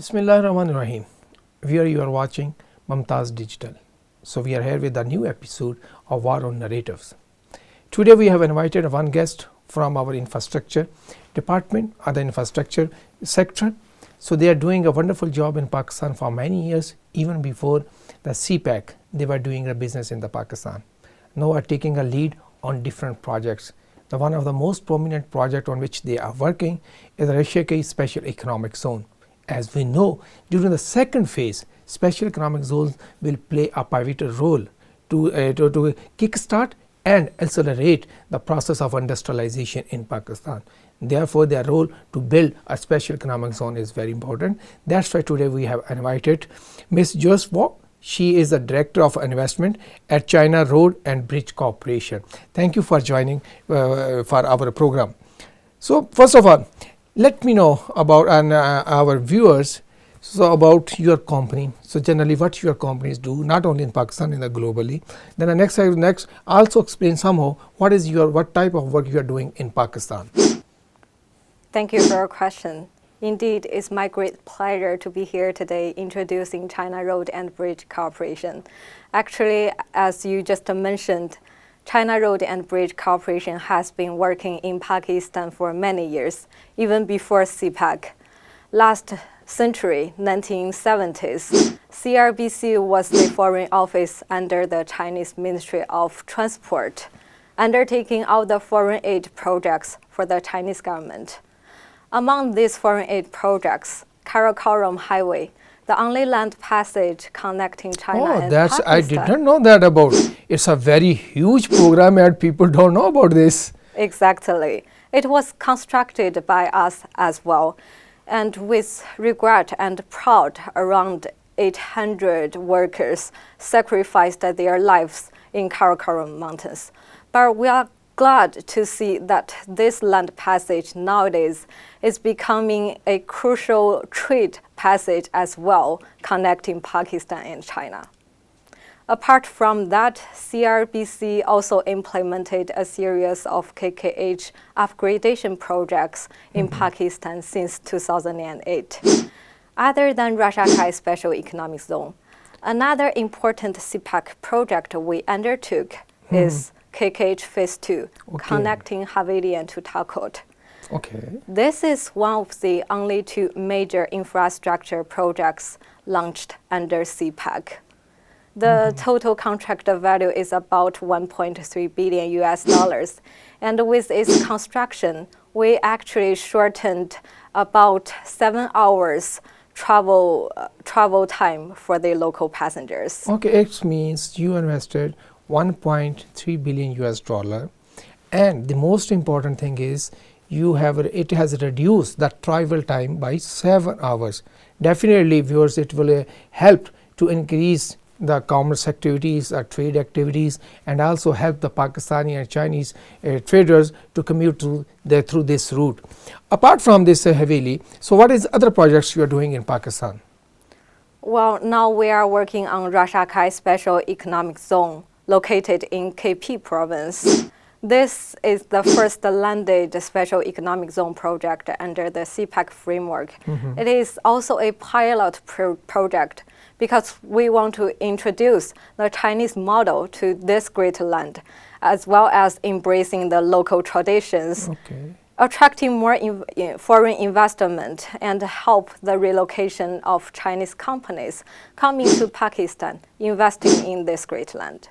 Bismillahirrahmanirrahim. Here you are watching Mumtaz Digital. So we are here with a new episode of War on Narratives. Today we have invited one guest from our infrastructure department or the infrastructure sector. So they are doing a wonderful job in Pakistan for many years. Even before the CPEC, they were doing a business in the Pakistan. Now are taking a lead on different projects. One of the most prominent project on which they are working is the Russia Special Economic Zone. As we know, during the second phase, special economic zones will play a pivotal role to kickstart and accelerate the process of industrialization in Pakistan. Therefore, their role to build a special economic zone is very important. That's why today we have invited Ms. Joyce. She is the Director of Investment at China Road and Bridge Corporation. Thank you for joining for our program. So, first of all, let me know about our viewers about your company. So generally what your companies do, not only in Pakistan, in the globally. Then the next also explain somehow what type of work you are doing in Pakistan. Thank you for your question. Indeed, it's my great pleasure to be here today introducing China Road and Bridge Corporation. Actually, as you just mentioned, China Road and Bridge Corporation has been working in Pakistan for many years, even before CPEC. Last century, 1970s, CRBC was the foreign office under the Chinese Ministry of Transport, undertaking all the foreign aid projects for the Chinese government. Among these foreign aid projects, Karakoram Highway, the only land passage connecting China and Pakistan. I didn't know that about. It's a very huge program and people don't know about this. Exactly. It was constructed by us as well. And with regret and proud, around 800 workers sacrificed their lives in Karakoram Mountains. But we are glad to see that this land passage nowadays is becoming a crucial trade passage as well, connecting Pakistan and China. Apart from that, CRBC also implemented a series of KKH upgradation projects in Pakistan since 2008. Other than Russia Special Economic Zone, another important CPEC project we undertook is KKH Phase 2, connecting Havelian to Talcott. Okay. This is one of the only two major infrastructure projects launched under CPEC. The total contract value is about 1.3 billion US dollars. And with its construction, we actually shortened about 7 hours travel time for the local passengers. Okay, it means you invested 1.3 billion US dollar, and the most important thing is it has reduced the travel time by 7 hours. Definitely, viewers, it will help to increase the commerce activities, trade activities, and also help the Pakistani and Chinese traders to commute through this route. Apart from this Haveli, so what is other projects you are doing in Pakistan? Well, now we are working on Russia Special Economic Zone, located in KP province. This is the first landed special economic zone project under the CPEC framework. It is also a pilot project because we want to introduce the Chinese model to this great land, as well as embracing the local traditions, attracting more foreign investment, and help the relocation of Chinese companies coming to Pakistan, investing in this great land.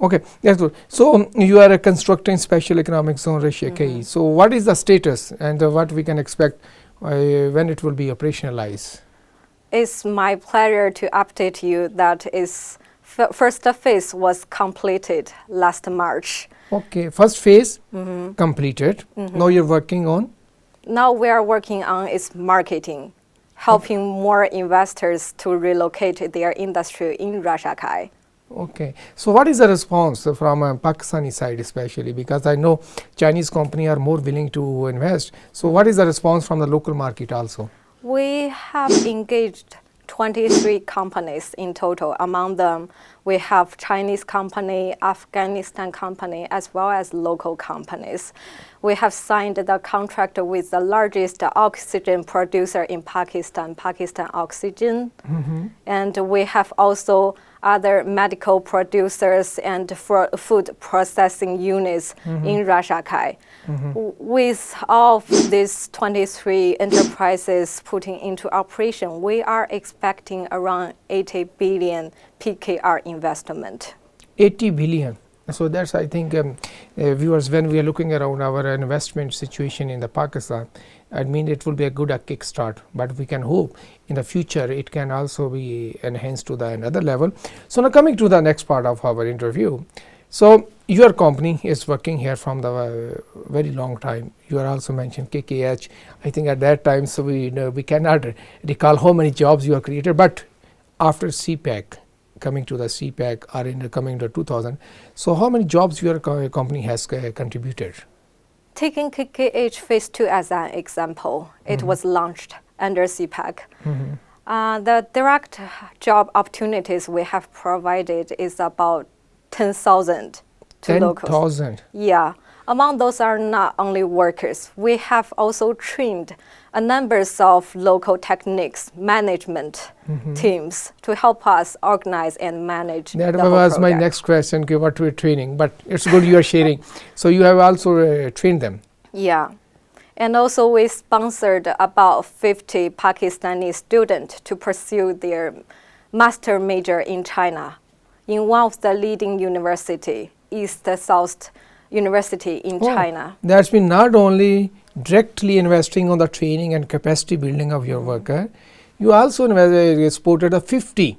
Okay, that's good. So you are constructing special economic zone Russia. So what is the status and what we can expect when it will be operationalized? It's my pleasure to update you that first phase was completed last March. Okay, first phase completed. Now you're working on? Now we are working on its marketing, helping more investors to relocate their industry in Russia. Okay, so what is the response from Pakistani side especially, because I know Chinese companies are more willing to invest. So what is the response from the local market also? We have engaged 23 companies in total. Among them, we have Chinese company, Afghanistan company, as well as local companies. We have signed the contract with the largest oxygen producer in Pakistan, Pakistan Oxygen. And we have also other medical producers and food processing units in Rashakai. With all of these 23 enterprises putting into operation, we are expecting around 80 billion PKR investment. 80 billion. So that's, I think, viewers, when we are looking around our investment situation in the Pakistan, I mean, it will be a good kickstart, but we can hope in the future it can also be enhanced to the another level. So now coming to the next part of our interview. So your company is working here from the very long time. You are also mentioned KKH. I think at that time, so we cannot recall how many jobs you have created, but after CPEC, coming to the CPEC or in coming to 2000, so how many jobs your company has contributed? Taking KKH Phase 2 as an example, it was launched under CPEC. The direct job opportunities we have provided is about 10,000 to locals. 10,000? Yeah. Among those are not only workers. We have also trained a numbers of local techniques, management teams to help us organize and manage that the whole was my project. next question, what we're training, but it's good you are sharing. So you have also trained them? Yeah. And also we sponsored about 50 Pakistani students to pursue their master major in China in one of the leading university, East-South University in China. That's been not only directly investing on the training and capacity building of your worker, you also supported 50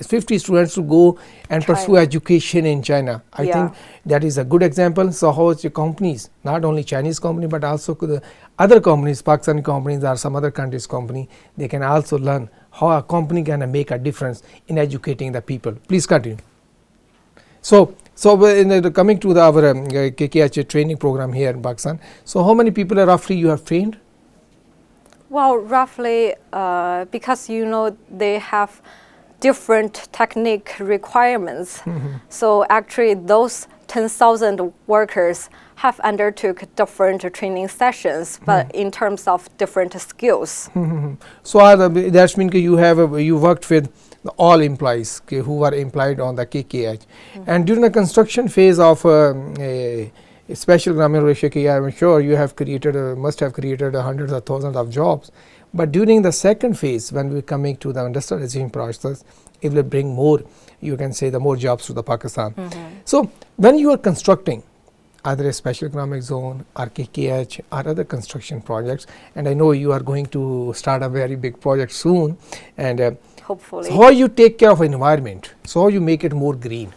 students to go and pursue education in China. I think that is a good example. So how your companies, not only Chinese company, but also the other companies, Pakistani companies or some other countries' company, they can also learn how a company can make a difference in educating the people. Please continue. So coming to our KKH training program here in Pakistan, so how many people roughly you have trained? Well, roughly, because they have different technique requirements. So actually those 10,000 workers have undertook different training sessions, but in terms of different skills. So that means you worked with all employees who were employed on the KKH. And during the construction phase of a special grammar ratio, I'm sure you have created, must have created hundreds of thousands of jobs. But during the second phase, when we're coming to the industrialization process, it will bring more, you can say, the more jobs to the Pakistan. So when you are constructing either a special economic zone or KKH or other construction projects, and I know you are going to start a very big project soon, and hopefully. So how you take care of environment? So how you make it more green?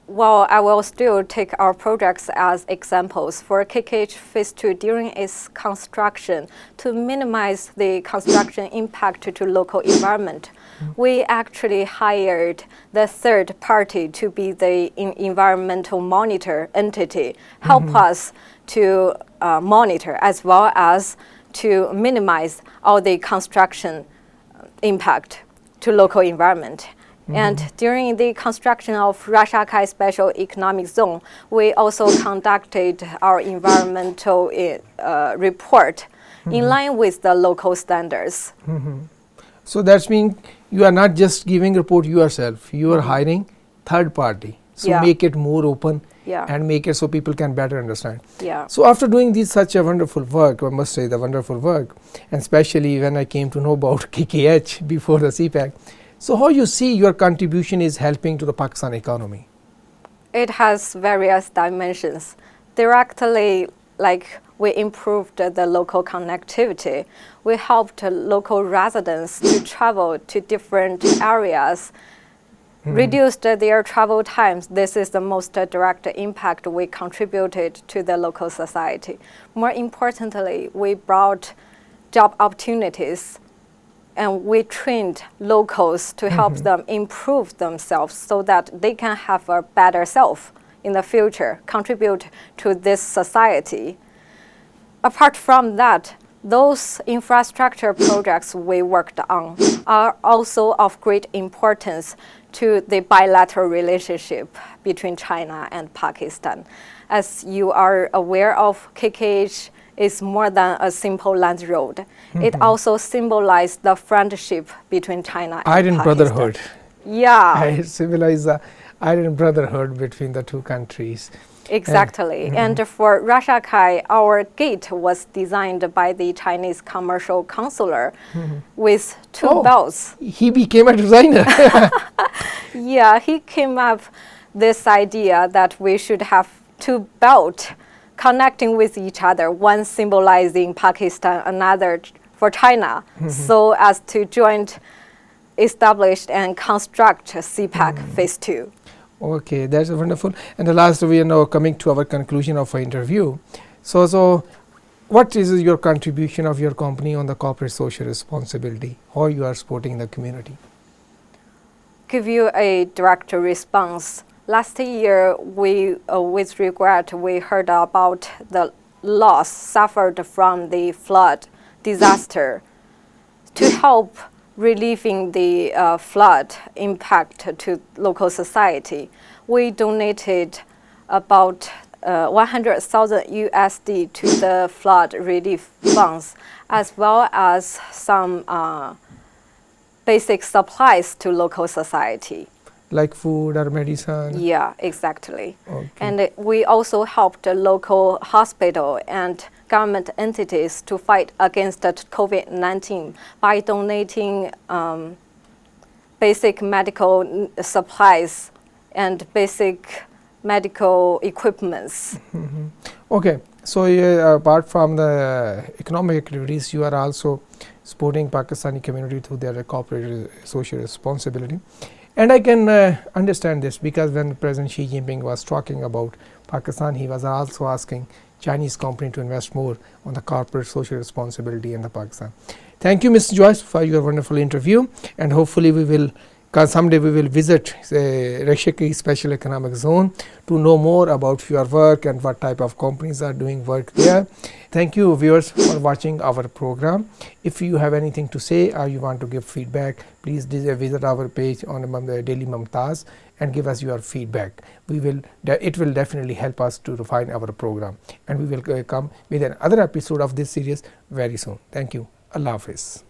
Well, I will still take our projects as examples. For KKH Phase 2, during its construction, to minimize the construction impact to local environment, we actually hired the third party to be the environmental monitor entity, help us to monitor as well as to minimize all the construction impact to local environment. And during the construction of Rashakai Special Economic Zone, we also conducted our environmental report in line with the local standards. So that means you are not just giving report yourself, you are hiring third party. So make it more open and make it so people can better understand. So after doing such a wonderful work, I must say the wonderful work, and especially when I came to know about KKH before the CPEC, so how you see your contribution is helping to the Pakistan economy? It has various dimensions. Directly, like we improved the local connectivity. We helped local residents to travel to different areas, reduced their travel times. This is the most direct impact we contributed to the local society. More importantly, we brought job opportunities, and we trained locals to help them improve themselves so that they can have a better self in the future, contribute to this society. Apart from that, those infrastructure projects we worked on are also of great importance to the bilateral relationship between China and Pakistan. As you are aware of, KKH is more than a simple land road. It also symbolizes the friendship between China and Iron Pakistan. brotherhood. Yeah. It symbolizes the iron brotherhood between the two countries. Exactly. And for Rasha Kai, our gate was designed by the Chinese commercial counselor with two bells. He became a designer. Yeah, he came up this idea that we should have two belts connecting with each other, one symbolizing Pakistan, another for China, so as to joint establish and construct CPEC Phase 2. Okay, that's wonderful. And the last, we are now coming to our conclusion of our interview. So what is your contribution of your company on the corporate social responsibility? How you are supporting the community? Give you a direct response. Last year, we, with regret, we heard about the loss suffered from the flood disaster. To help relieving the flood impact to local society, we donated about 100,000 USD to the flood relief funds, as well as some basic supplies to local society. Like food or medicine? Yeah, exactly. Okay. And we also helped the local hospital and government entities to fight against the COVID-19 by donating basic medical supplies and basic medical equipments. Okay, so apart from the economic activities, you are also supporting Pakistani community through their corporate social responsibility. And I can understand this, because when President Xi Jinping was talking about Pakistan, he was also asking Chinese company to invest more on the corporate social responsibility in the Pakistan. Thank you, Ms. Joyce, for your wonderful interview, and hopefully we will someday we will visit Rashiki Special Economic Zone to know more about your work and what type of companies are doing work there. Thank you, viewers, for watching our program. If you have anything to say or you want to give feedback, please visit our page on Daily Mumtaz and give us your feedback. It will definitely help us to refine our program, and we will come with another episode of this series very soon. Thank you. Allah Hafiz.